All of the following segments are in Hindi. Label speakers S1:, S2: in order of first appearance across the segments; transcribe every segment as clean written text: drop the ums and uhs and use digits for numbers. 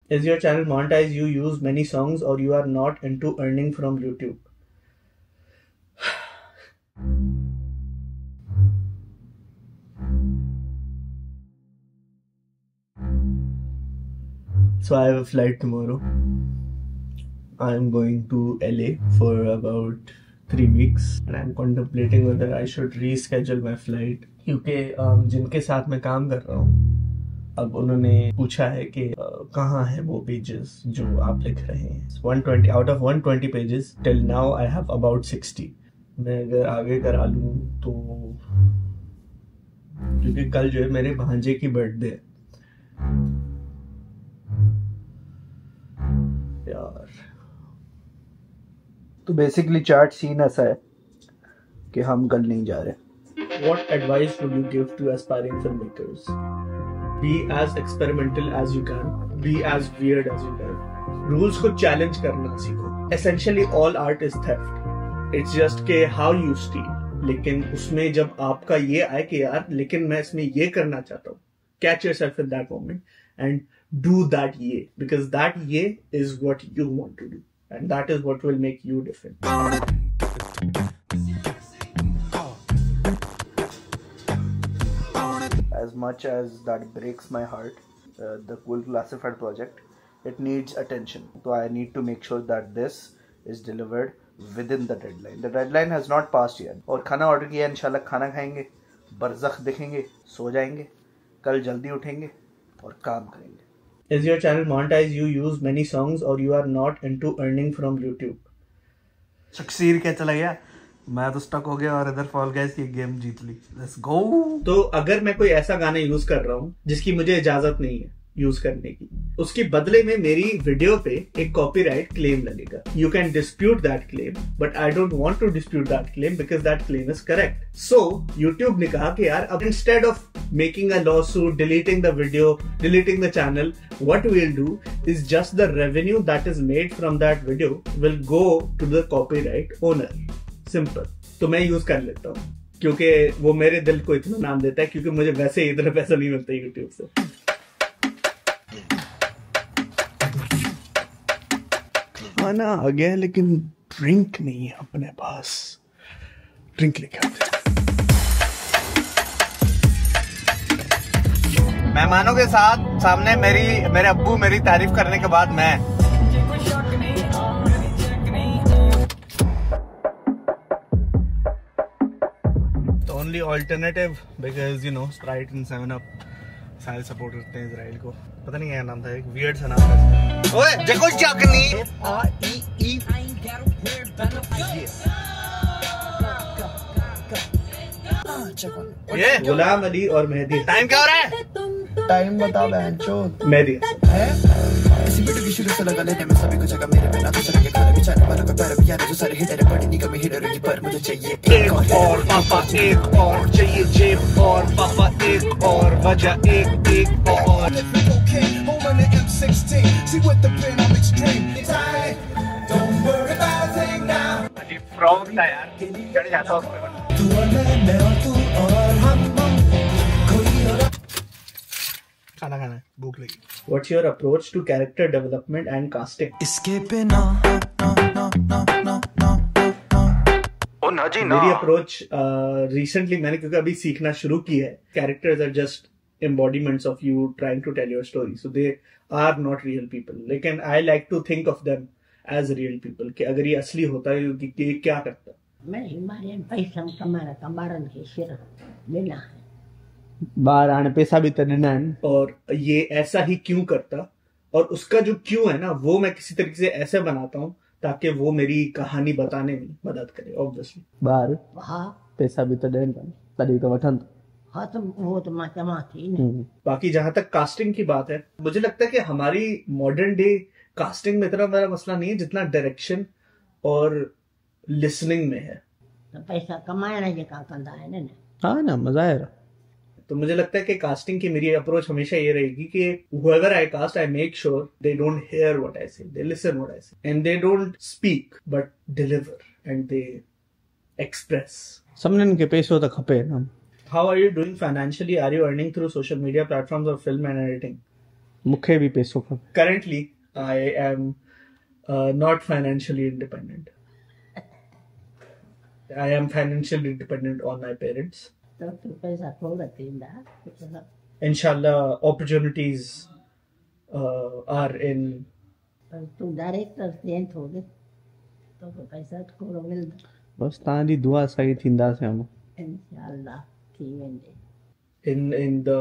S1: Is your channel monetized? You use many songs or you are not into earning from YouTube? So I have a flight tomorrow. I am going to LA for about 3 weeks and I'm contemplating whether I should reschedule my flight क्योंकि जिनके साथ मैं काम कर रहा हूँ अब उन्होंने पूछा है कि कहाँ है वो पेजेस जो आप लिख रहे हैं. 120 out of 120 pages till now I have about 60. मैं अगर आगे करा लूँ तो क्योंकि कल जो है मेरे भांजे की बर्थडे है यार.
S2: तो बेसिकली चार्ट सीन ऐसा है कि हम कल नहीं जा रहे.
S1: What advice would you give to aspiring filmmakers? Be as experimental as you can. Be as weird as you can. Rules को challenge करना सीखो. Essentially all art is theft. It's just के how you steal. लेकिन उसमें जब आपका ये आए कि यार लेकिन मैं इसमें ये करना चाहता हूँ. Catch yourself in that moment and do that ये. Because that ये is what you want to do. And that is what will make you different.
S2: As much as that breaks my heart, the Cool Classified project, it needs attention. So I need to make sure that this is delivered within the deadline. The deadline has not passed yet. और खाना ऑर्डर किया, इंशाल्लाह खाना खाएंगे, बरज़ख देखेंगे, सो जाएंगे, कल जल्दी उठेंगे और काम करेंगे.
S1: Is your channel monetized? You use many songs or you are not into earning from YouTube?
S2: शक्सीर क्या चला गया, मैं तो स्टक हो गया और इधर फॉल गाइस की गेम जीत ली. Let's go.
S1: तो अगर मैं कोई ऐसा गाना यूज कर रहा हूँ जिसकी मुझे इजाजत नहीं है यूज करने की, उसके बदले में मेरी वीडियो पे एक कॉपीराइट क्लेम लगेगा. You can dispute that claim but I don't want to dispute that claim because that claim is correct. So YouTube ने कहा कि यार अब instead of making a lawsuit, deleting the video, deleting the channel, what we'll do is just the revenue that is made from that video will go to the copyright owner. Simple. तो मैं यूज कर लेता हूँ क्योंकि वो मेरे दिल को इतना नाम देता है क्योंकि मुझे वैसे ही इतना पैसा नहीं मिलता YouTube से. खाना आ गया लेकिन ड्रिंक नहीं है अपने पास. ड्रिंक लेके आते हैं.
S2: मेहमानों के साथ सामने मेरे अब्बू मेरी तारीफ करने के बाद मैं
S1: The only alternative because you know Sprite and 7up सारे सपोर्ट करते हैं इजराइल को. पता नहीं क्या नाम था, एक वियर्ड सा नाम था.
S2: ओए देखो जगनी
S1: ये गुलाम अली और मेहदी.
S2: टाइम क्या हो रहा है? टाइम बता बहनचो.
S1: मेहदी
S3: इसी वीडियो की शुरू से लगा लेने में सभी कुछ जगह मेरे बिना तो चलेंगे खाना भी चाहने वालों का पैर भी यार जो सारे हिटर है बड़ी नहीं कमी हिटर की पर मुझे चाहिए
S1: एक और पापा, एक और चाहिए जेब और पापा, एक और वजह एक और. फ्रॉग था यार, चढ़ जाता उसमें. खाना खाना है, भूख लगी. What's your approach to character development and casting?
S3: इसके बिना
S2: ओ ना जी ना.
S1: मेरी अप्रोच रिसेंटली मैंने क्योंकि अभी सीखना शुरू की है. Characters are just embodiments of you trying to tell your story, so they are not real people. लेकिन I like to think of them as real people कि अगर ये असली होता है कि ये क्या करता.
S4: मैं हिमालयन पैसा कमाना कमारन के सिर लेना है.
S1: बाहर आने पैसा भी तनना है और ये ऐसा ही क्यों करता और उसका जो क्यों है ना वो मैं किसी तरीके से ऐसे बनाता हूँ ताकि वो मेरी कहानी बताने में मदद करे. ऑब्वियसली बाहर पैसा भी तो देना तभी तो वठन.
S4: हाँ तो वो तो मैं थी नहीं.
S1: बाकी जहां तक कास्टिंग की बात है, मुझे लगता है कि हमारी मॉडर्न डे कास्टिंग में इतना बड़ा मसला नहीं है जितना डायरेक्शन और लिसनिंग में है.
S4: तो पैसा कमाना जे का कंदा है ना.
S1: हाँ ना, मजा आएगा. तो मुझे लगता है कि कास्टिंग की मेरी अप्रोच हमेशा ये रहेगी कि whoever I cast, I make sure they don't hear what I say, they listen what I say, and they don't speak but deliver and they express. समझने के पैसों तक खपे ना. How are you doing financially? Are you earning through social media platforms or film and editing?
S5: मुखे भी पैसों का.
S1: Currently, I am not financially independent. I am financially dependent on my parents.
S4: तो फिर पैसा थोड़ा तीनदा
S1: Inshallah, opportunities are in.
S4: पर तू डायरेक्टर दें थोड़े तो पैसा थोड़ा मिलदा
S5: बस तव्हांजी दुआ सही थींदा से हम.
S4: इंशाल्लाह थी वेंदे
S1: in the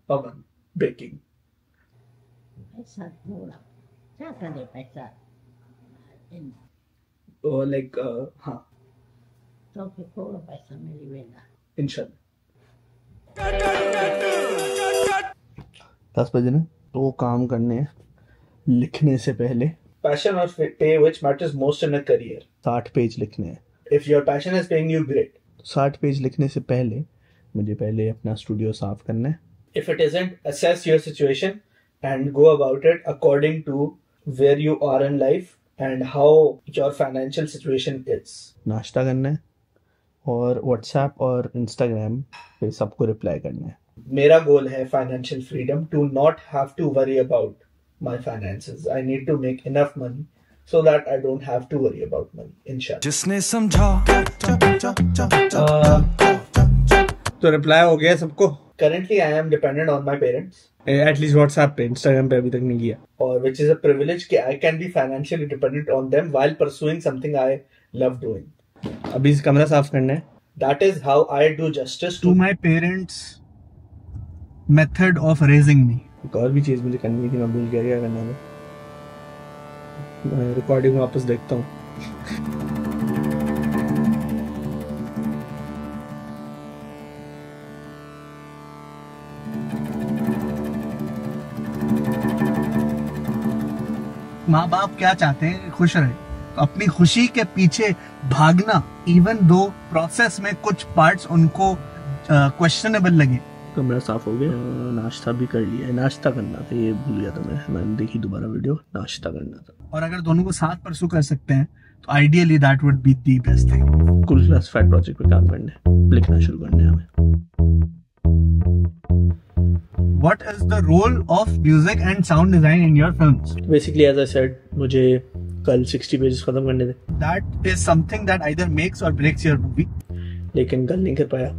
S1: oven baking.
S4: पैसा थोड़ा क्या करे पैसा
S1: Like हाँ,
S4: तो फिर थोड़ा पैसा मिली वेंदा
S1: inshallah.
S5: 10 बजे ने तो काम करने हैं लिखने से पहले.
S1: Passion or pay, which matters most in a career?
S5: 60 page लिखने हैं.
S1: If your passion is paying you, great.
S5: 60 page लिखने से पहले मुझे पहले अपना स्टूडियो साफ करना है.
S1: If it isn't, assess your situation and go about it according to where you are in life and how your financial situation is.
S5: नाश्ता करना है और व्हाट्सएप और इंस्टाग्राम पे सबको रिप्लाई करना है.
S1: मेरा गोल है financial freedom, to not have to worry about my finances. I need to make enough money so that I don't have to worry about money, inshallah.
S3: जिसने समझा
S5: तो रिप्लाई हो गया सबको.
S1: Currently, I am dependent on my parents,
S5: at least WhatsApp पे. इंस्टाग्राम पे अभी तक नहीं किया.
S1: or which is a privilege कि I can be financially dependent on them while pursuing something I love doing.
S5: अभी इस कमरा साफ करना है.
S1: That is how I do justice
S5: to
S1: to
S5: my parents method of raising me. एक और भी चीज मुझे करनी थी, मैं भूल गया क्या करना था. मैं रिकॉर्डिंग वापस देखता हूँ. माँ बाप क्या चाहते हैं? खुश रहे. अपनी खुशी के पीछे भागना, इवन दो प्रोसेस में कुछ पार्ट्स उनको क्वेश्चनेबल लगे. कमरा साफ हो गया, नाश्ता भी कर लिया. नाश्ता करना था, ये भूल गया था मैंने देखी दोबारा वीडियो. नाश्ता करना था. और अगर दोनों को साथ परसू कर सकते हैं तो ideally that would be the best thing. Cool classified project पे काम करने, लिखना शुरू करने हमें. What is the role of music and sound design in your films? Basically, as I said, मुझे कल 60 पेजेस खत्म करने थे. That is something that either makes or breaks your movie. लेकिन कल नहीं कर पाया.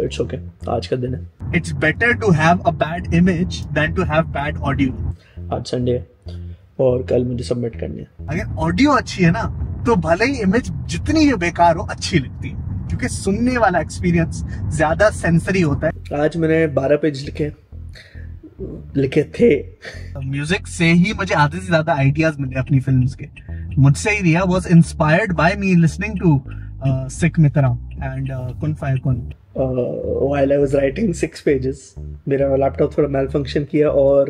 S5: It's okay. आज का दिन है. It's better to have a bad image than to have bad audio. आज संडे है और कल मुझे सबमिट करनी है. अगर ऑडियो अच्छी है ना तो भले ही इमेज जितनी ही बेकार हो अच्छी लगती है, क्योंकि सुनने वाला एक्सपीरियंस ज्यादा सेंसरी होता है. आज मैंने 12 पेज लिखे थे. म्यूजिक से ही मुझे आधे से ज्यादा आइडियाज मिले अपनी फिल्म्स के. मुझसे ही Riya was inspired by me listening to सिक मित्रा and Kun Faya Kun while I was writing 6 pages. मेरा लैपटॉप थोड़ा मैल फंक्शन किया और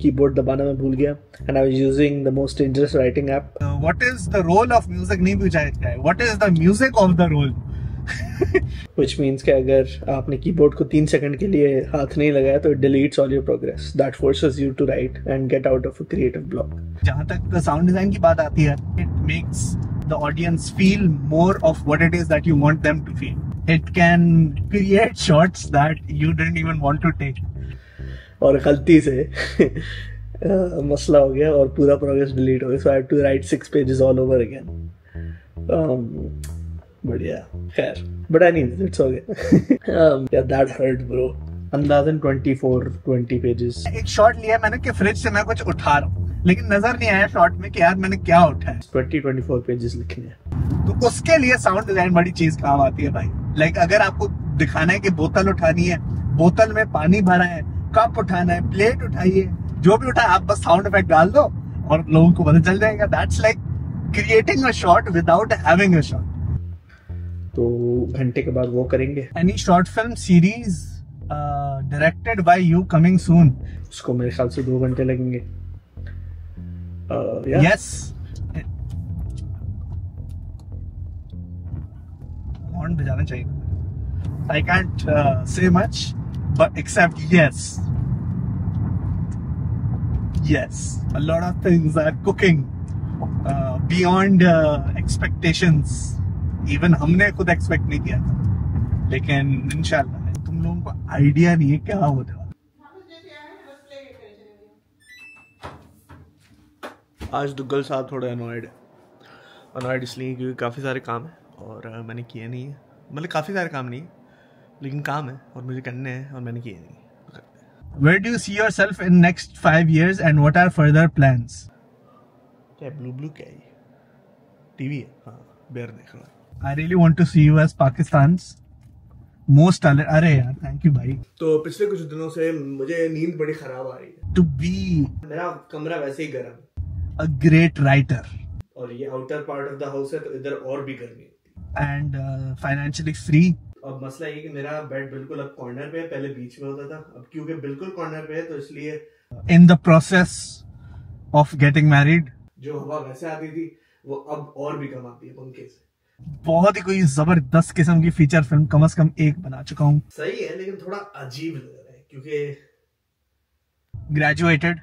S5: कीबोर्ड दबाना मैं भूल गया. And I was using the most dangerous writing app. What is the role of music नहीं पूछा है, what is the music of the role. Which means कि अगर आपने कीबोर्ड को 3 सेकंड के लिए हाथ नहीं लगाया तो it deletes all your progress. That forces you to write and get out of a creative block. जहाँ तक साउंड डिजाइन की बात आती है, it makes the audience feel more of what it is that you want them to feel. It can create shots that you didn't even want to take. और गलती से मसला हो गया और पूरा प्रोग्रेस डिलीट हो गया. So I had to write 6 pages all over again. But yeah, खैर. But anyways, it's okay. Yeah, that hurt, bro. अंदाज़न 20 pages. एक शॉट लिया मैंने कि फ्रिज से मैं कुछ उठा रहा हूँ, लेकिन नजर नहीं आया शॉट में कि यार मैंने क्या उठाया. 24 पेजेस लिखने हैं. तो उसके लिए साउंड डिजाइन बड़ी चीज काम आती है भाई. लाइक अगर आपको दिखाना है कि बोतल उठानी है, बोतल में पानी भरा है, कप उठाना है, प्लेट उठाइए, जो भी उठाए आप बस साउंड इफेक्ट डाल दो और लोगों को पता चल जाएगा. That's like creating a shot without having a shot. तो घंटे के बाद वो करेंगे. Any short film series directed by you coming soon? उसको मेरे ख्याल से 2 घंटे लगेंगे. यस. हॉर्न बजाना चाहिए. I can't say much but except yes. Yes, a lot of things are cooking beyond expectations. Even हमने खुद एक्सपेक्ट नहीं किया था, लेकिन इंशाल्लाह तुम लोगों को आइडिया नहीं है क्या होने वाला. आज दुग्गल साहब थोड़े अनॉयड है। अनॉयड इसलिए क्योंकि काफ़ी सारे काम है और मैंने किए नहीं है। मतलब काफ़ी सारे काम नहीं है लेकिन काम है और मुझे करने हैं और मैंने किए नहीं। Where do you see yourself in next 5 years and what are further plans? क्या ब्लू क्या है? टीवी है। हाँ, बेयर देख रहा हूँ। I really want to see you as Pakistan's most talented। अरे यार थैंक यू भाई। तो पिछले कुछ दिनों से मुझे नींद बड़ी खराब आ रही है। To be
S1: मेरा कमरा वैसे ही गर्म है।
S5: A great writer।
S1: और ये outer part of the house है तो इधर और भी गर्मी होती है।
S5: And financially free।
S1: अब मसला ये कि मेरा बेड बिल्कुल अब कॉर्नर पे है, पहले बीच में होता था, अब क्योंकि बिल्कुल कॉर्नर पे है तो इसलिए
S5: in the process of getting married
S1: जो हवा वैसे आती थी वो अब और भी कम आती है पंखे से।
S5: बहुत ही कोई जबरदस्त किस्म की फीचर फिल्म कम से कम एक बना चुका हूँ।
S1: सही है लेकिन थोड़ा अजीब लग रहा है क्योंकि
S5: graduated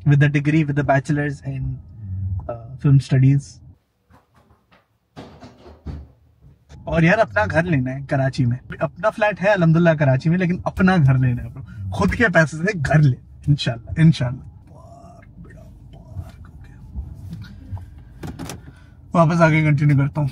S5: with the degree with the bachelors in film studies. और यार अपना घर लेना है कराची में। अपना फ्लैट है अल्हम्दुलिल्लाह कराची में लेकिन अपना घर लेना है खुद के पैसे से घर ले इंशाल्लाह इंशाल्लाह। वापस आगे कंटिन्यू करता हूँ।